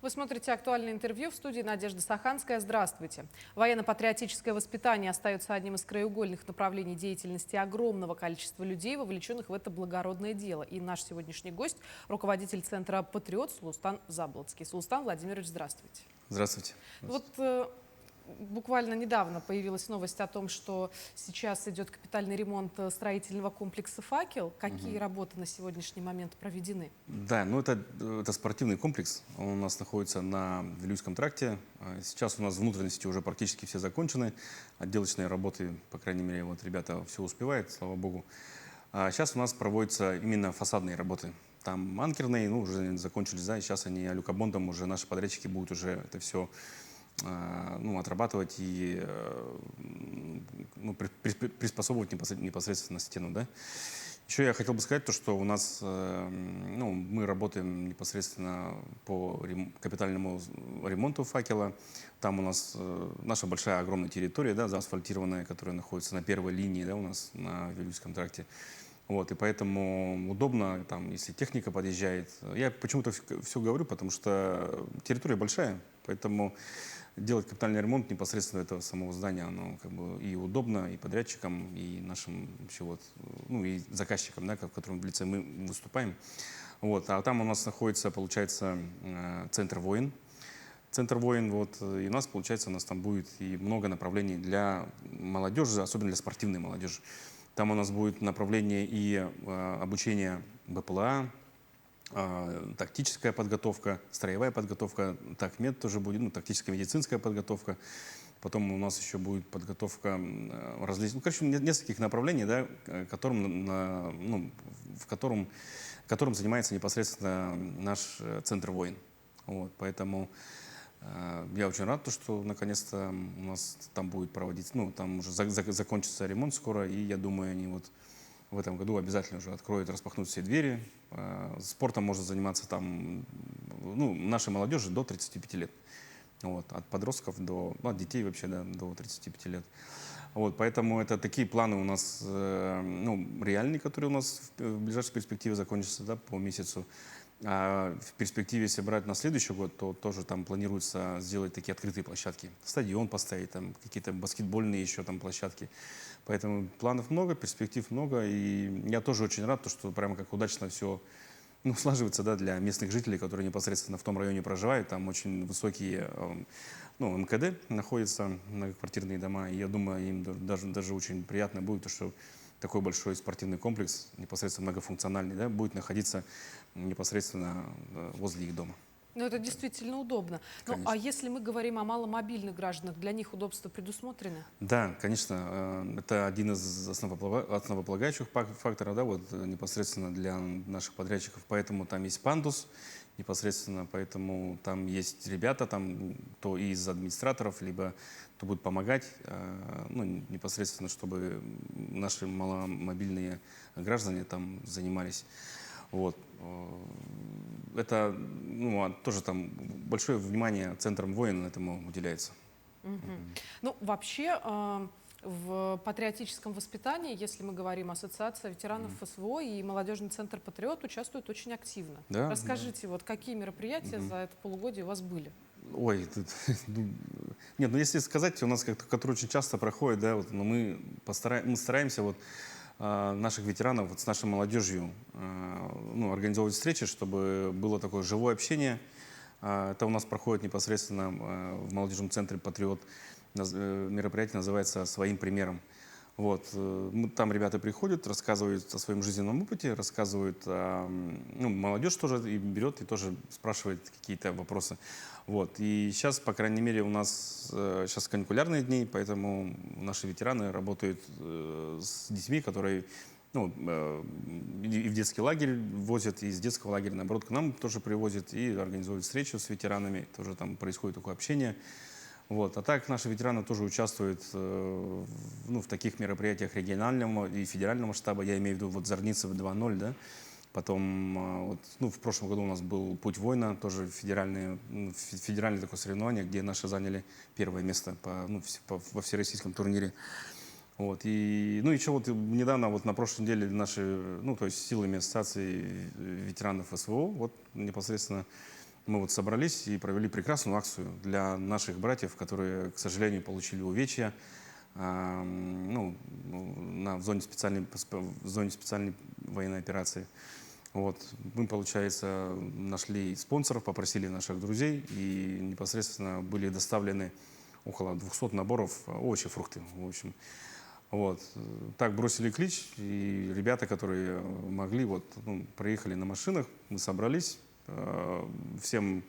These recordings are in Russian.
Вы смотрите «Актуальное интервью», в студии Надежда Саханская. Здравствуйте. Военно-патриотическое воспитание остается одним из краеугольных направлений деятельности огромного количества людей, вовлеченных в это благородное дело. И наш сегодняшний гость – руководитель центра «Патриот» Слустан Заблоцкий. Слустан Владимирович, здравствуйте. Здравствуйте. Буквально недавно появилась новость о том, что сейчас идет капитальный ремонт строительного комплекса «Факел». Какие работы на сегодняшний момент проведены? Да, ну это спортивный комплекс. Он у нас находится на Вилюйском тракте. Сейчас у нас внутренности уже практически все закончены. Отделочные работы, по крайней мере, вот ребята все успевают, слава богу. А сейчас у нас проводятся именно фасадные работы. Там анкерные, ну, уже закончились, да, и сейчас они люкобондом уже наши подрядчики будут уже это все отрабатывать и приспособовать непосредственно стену, да. Еще я хотел бы сказать то, что у нас, мы работаем непосредственно по капитальному ремонту «Факела». Там у нас наша большая огромная территория, да, заасфальтированная, которая находится на первой линии, да, у нас на Вилюйском тракте. Вот, и поэтому удобно, там, если техника подъезжает. Я почему-то все говорю, потому что территория большая, поэтому делать капитальный ремонт непосредственно этого самого здания, оно как бы и удобно, и подрядчикам, и нашим вообще и заказчикам, да, в котором в лице мы выступаем. Вот, а там у нас находится, получается, центр «Воин». Центр «Воин», вот, и у нас, получается, у нас там будет и много направлений для молодежи, особенно для спортивной молодежи. Там у нас будет направление и обучение БПЛА, тактическая подготовка, строевая подготовка, такмед тоже будет, тактическая медицинская подготовка. Потом у нас еще будет подготовка нескольких направлений, да, которым занимается непосредственно наш центр «Воин». Вот, поэтому я очень рад, что наконец-то у нас там будет проводиться, там уже закончится ремонт скоро, и я думаю, они вот в этом году обязательно уже откроют, распахнут все двери. Спортом можно заниматься там, нашей молодежи до 35 лет. Вот, от подростков от детей вообще, да, до 35 лет. Вот, поэтому это такие планы у нас, реальные, которые у нас в ближайшей перспективе закончатся, да, по месяцу. А в перспективе, если брать на следующий год, то тоже там планируется сделать такие открытые площадки. Стадион поставить, там какие-то баскетбольные еще там площадки. Поэтому планов много, перспектив много. И я тоже очень рад, что прямо как удачно все слаживается, да, для местных жителей, которые непосредственно в том районе проживают. Там очень высокие МКД находятся, многоквартирные дома. И я думаю, им даже очень приятно будет, что такой большой спортивный комплекс, непосредственно многофункциональный, да, будет находиться непосредственно возле их дома. Ну, это действительно удобно. Ну, а если мы говорим о маломобильных гражданах, для них удобства предусмотрены? Да, конечно. Это один из основополагающих факторов, да, вот, непосредственно для наших подрядчиков. Поэтому там есть пандус непосредственно, поэтому там есть ребята, там, то из администраторов, либо кто будет помогать, непосредственно, чтобы наши маломобильные граждане там занимались. Вот. Это тоже там большое внимание центром «Воин» этому уделяется. Ну, вообще, в патриотическом воспитании, если мы говорим, Ассоциация ветеранов СВО и молодежный центр «Патриот» участвуют очень активно. Да, Расскажите, вот какие мероприятия за это полугодие у вас были? Ой, нет, если сказать, у нас который очень часто проходит, да, вот, но мы стараемся вот наших ветеранов вот с нашей молодежью организовывать встречи, чтобы было такое живое общение. Это у нас проходит непосредственно в молодежном центре «Патриот». Мероприятие называется «Своим примером». Вот. Там ребята приходят, рассказывают о своем жизненном опыте, рассказывают, молодежь тоже и берет, и тоже спрашивает какие-то вопросы. Вот. И сейчас, по крайней мере, у нас сейчас каникулярные дни, поэтому наши ветераны работают с детьми, которые и в детский лагерь возят, и из детского лагеря, наоборот, к нам тоже привозят, и организуют встречу с ветеранами, тоже там происходит такое общение. Вот. А так наши ветераны тоже участвуют в таких мероприятиях регионального и федерального штаба. Я имею в виду вот Зорницев 2.0, да. Потом в прошлом году у нас был «Путь воина», тоже федеральное такое соревнование, где наши заняли первое место во всероссийском турнире. Вот. И еще вот недавно, вот на прошлой неделе наши, то есть силами Ассоциации ветеранов СВО, вот непосредственно мы вот собрались и провели прекрасную акцию для наших братьев, которые, к сожалению, получили увечья ну, в зоне специальной военной операции. Вот. Мы, получается, нашли спонсоров, попросили наших друзей, и непосредственно были доставлены около 200 наборов овощи, фрукты. В общем. Вот. Так бросили клич, и ребята, которые могли, вот, ну, приехали на машинах, мы собрались, всем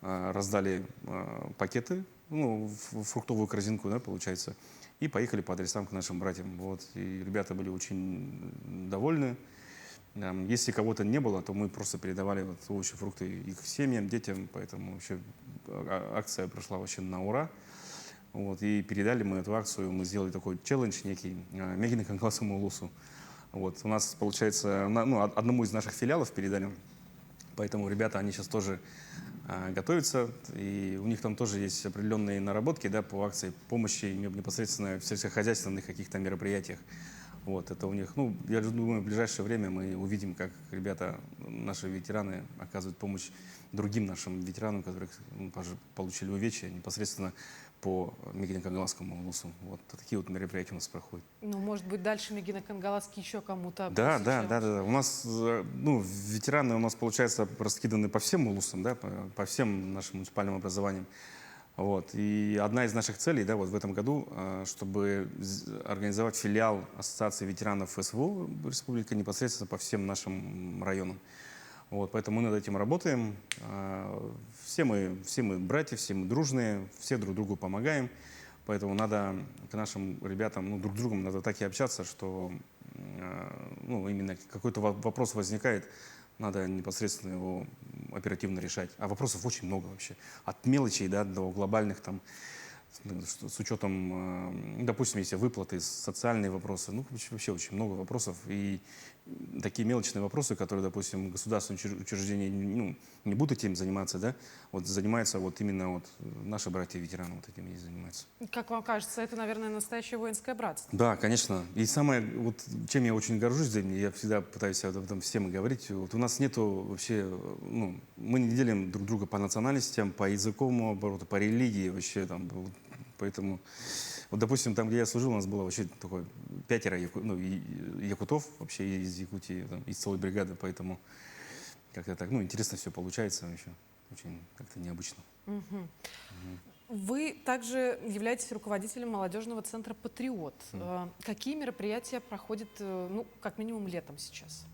раздали пакеты, ну, в фруктовую корзинку, да, получается, и поехали по адресам к нашим братьям. Вот. И ребята были очень довольны. Если кого-то не было, то мы просто передавали вот овощи, фрукты их семьям, детям, поэтому вообще акция прошла вообще на ура. Вот, и передали мы эту акцию, мы сделали такой челлендж некий Мегине Конгласому Улусу. Вот, у нас, получается, ну, одному из наших филиалов передали, поэтому ребята, они сейчас тоже готовятся, и у них там тоже есть определенные наработки, да, по акции помощи непосредственно в сельскохозяйственных каких-то мероприятиях. Вот, это у них, ну, я думаю, в ближайшее время мы увидим, как ребята, наши ветераны, оказывают помощь другим нашим ветеранам, которые получили увечья непосредственно по Мегине-Конгаласскому улусу. Вот такие вот мероприятия у нас проходят. Ну, может быть, дальше Мегина Кангаласский еще кому-то Да, посвящен. да. У нас, ну, ветераны у нас, получается, раскиданы по всем улусам, да, по всем нашим муниципальным образованиям. Вот. И одна из наших целей, да, вот в этом году, чтобы организовать филиал Ассоциации ветеранов СВО Республики непосредственно по всем нашим районам. Вот, поэтому мы над этим работаем. Все мы братья, все мы дружные, все друг другу помогаем. Поэтому надо к нашим ребятам, ну, друг с другом надо так и общаться, что ну, именно какой-то вопрос возникает, надо непосредственно его оперативно решать. А вопросов очень много вообще. От мелочей, да, до глобальных, там, с учетом, допустим, если выплаты, социальные вопросы, ну, вообще очень много вопросов. И такие мелочные вопросы, которые, допустим, государственные учреждения, ну, не будут этим заниматься, да, вот занимаются вот именно вот наши братья-ветераны вот этим и занимаются. Как вам кажется, это, наверное, настоящее воинское братство? Да, конечно. И самое, вот чем я очень горжусь, я всегда пытаюсь об этом всем говорить, вот у нас нету вообще, ну, мы не делим друг друга по национальностям, по языковому обороту, по религии вообще там, вот, поэтому, вот, допустим, там, где я служил, у нас было вообще такое 5 якутов вообще из Якутии, там, из целой бригады, поэтому как-то так, ну, интересно все получается вообще, очень как-то необычно. Вы также являетесь руководителем молодежного центра «Патриот». Какие мероприятия проходят, ну, как минимум, летом сейчас?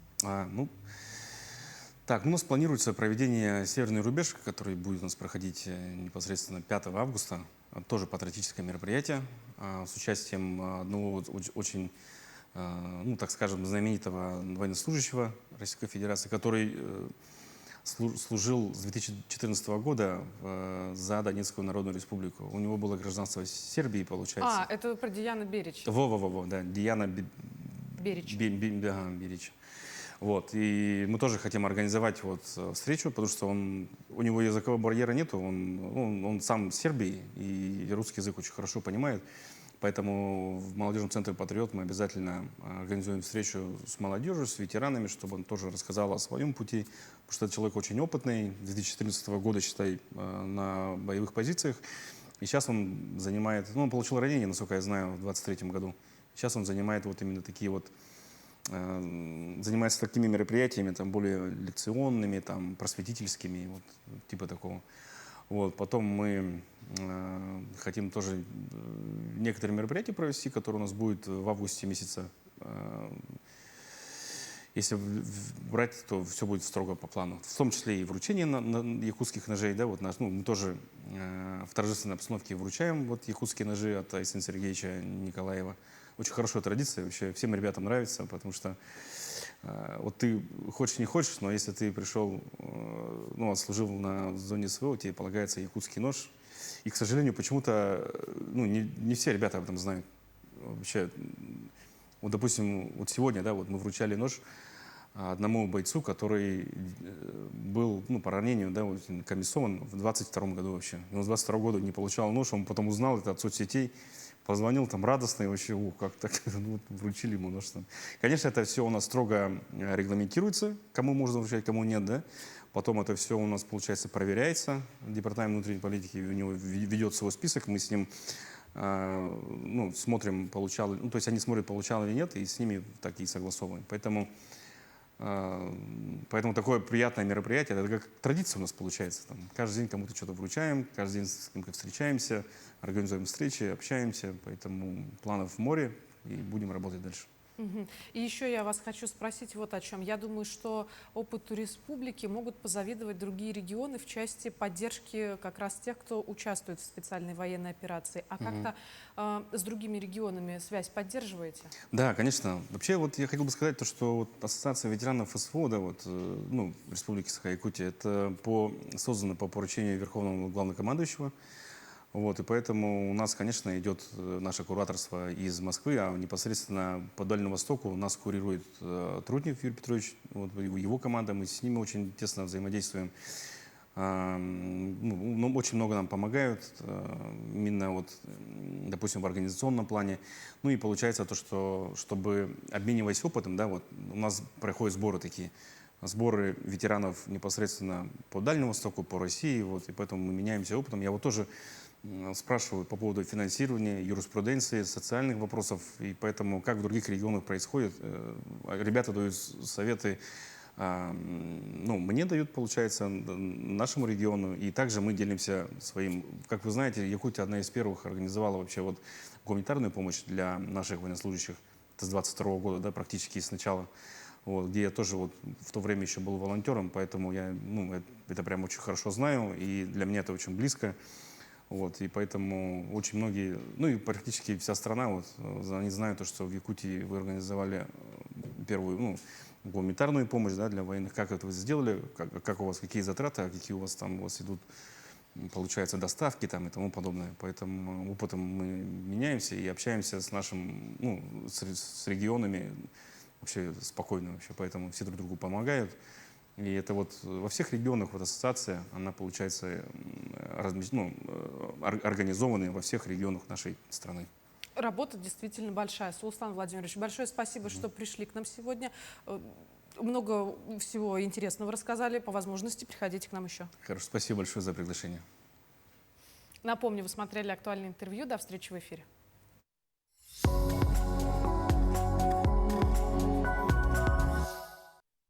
Так, у нас планируется проведение «Северный рубеж», который будет у нас проходить непосредственно 5 августа. Тоже патриотическое мероприятие с участием одного очень, ну, так скажем, знаменитого военнослужащего Российской Федерации, который служил с 2014 года за Донецкую Народную Республику. У него было гражданство Сербии, получается. Это про Диана Берич. Во, да, Диана Берич. Берич. Вот. И мы тоже хотим организовать вот встречу, потому что у него языкового барьера нету, он сам с Сербии, и русский язык очень хорошо понимает. Поэтому в молодежном центре «Патриот» мы обязательно организуем встречу с молодежью, с ветеранами, чтобы он тоже рассказал о своем пути. Потому что этот человек очень опытный, с 2014 года, считай, на боевых позициях. И сейчас он занимает, ну, он получил ранение, насколько я знаю, в 2023 году. Сейчас он занимает вот именно такие вот, занимается такими мероприятиями, там, более лекционными, там, просветительскими, вот, типа такого. Вот, потом мы хотим тоже некоторые мероприятия провести, которые у нас будут в августе месяце. Если брать, то все будет строго по плану. В том числе и вручение якутских ножей. Да, вот мы тоже в торжественной обстановке вручаем вот якутские ножи от Айсена Сергеевича Николаева. Очень хорошая традиция, вообще всем ребятам нравится, потому что вот ты хочешь не хочешь, но если ты пришел, ну, отслужил на зоне СВО, тебе полагается якутский нож. И, к сожалению, почему-то, ну, не все ребята об этом знают. Вообще, вот, допустим, вот сегодня, да, вот мы вручали нож одному бойцу, который был, ну, по ранению, да, вот, комиссован в 22 году вообще. И он с 22 года не получал нож, он потом узнал это от соцсетей, позвонил там радостный, вообще, как так, ну, вот вручили ему. Ну, что. Конечно, это все у нас строго регламентируется, кому можно вручать, кому нет, да. Потом это все у нас, получается, проверяется. Департамент внутренней политики, у него ведет свой список, мы с ним ну, смотрим, получал, ну, то есть они смотрят, получал или нет, и с ними так и согласовываем. Поэтому такое приятное мероприятие, это как традиция у нас получается. Там, каждый день кому-то что-то вручаем, каждый день с кем-то встречаемся, организуем встречи, общаемся. Поэтому планов в море и будем работать дальше. Мгм. И еще я вас хочу спросить вот о чем. Я думаю, что опыту республики могут позавидовать другие регионы в части поддержки как раз тех, кто участвует в специальной военной операции. А как-то с другими регионами связь поддерживаете? Да, конечно. Вообще, вот я хотел бы сказать то, что вот Ассоциация ветеранов СВО, да, вот, ну, Республики Саха-Якутия, это создано по поручению Верховного Главнокомандующего. Вот, и поэтому у нас, конечно, идет наше кураторство из Москвы, а непосредственно по Дальнему Востоку у нас курирует Трутнев Юрий Петрович, вот, его команда, мы с ними очень тесно взаимодействуем. Ну, очень много нам помогают, именно вот, допустим, в организационном плане. Ну и получается то, что, чтобы обмениваясь опытом, да, вот у нас проходят сборы такие, сборы ветеранов непосредственно по Дальнему Востоку, по России, вот, и поэтому мы меняемся опытом. Я вот тоже спрашиваю по поводу финансирования, юриспруденции, социальных вопросов, и поэтому как в других регионах происходит, ребята дают советы, ну, мне дают, получается, нашему региону, и также мы делимся своим. Как вы знаете, Якутия одна из первых организовала вообще вот гуманитарную помощь для наших военнослужащих. Это с 22 года, да, практически с начала. Вот, где я тоже вот в то время еще был волонтером, поэтому я, ну, это прям очень хорошо знаю, и для меня это очень близко. Вот, и поэтому очень многие, ну и практически вся страна, вот, они знают то, что в Якутии вы организовали первую, ну, гуманитарную помощь, да, для военных. Как это вы сделали, как у вас, какие затраты, а какие у вас там идут, получается, доставки там и тому подобное. Поэтому опытом мы меняемся и общаемся с нашим, ну, с регионами вообще спокойно вообще. Поэтому все друг другу помогают. И это вот во всех регионах вот ассоциация, она получается ну, организованная во всех регионах нашей страны. Работа действительно большая. Султан Владимирович, большое спасибо, что пришли к нам сегодня. Много всего интересного рассказали. По возможности приходите к нам еще. Хорошо, спасибо большое за приглашение. Напомню, вы смотрели актуальное интервью. До встречи в эфире.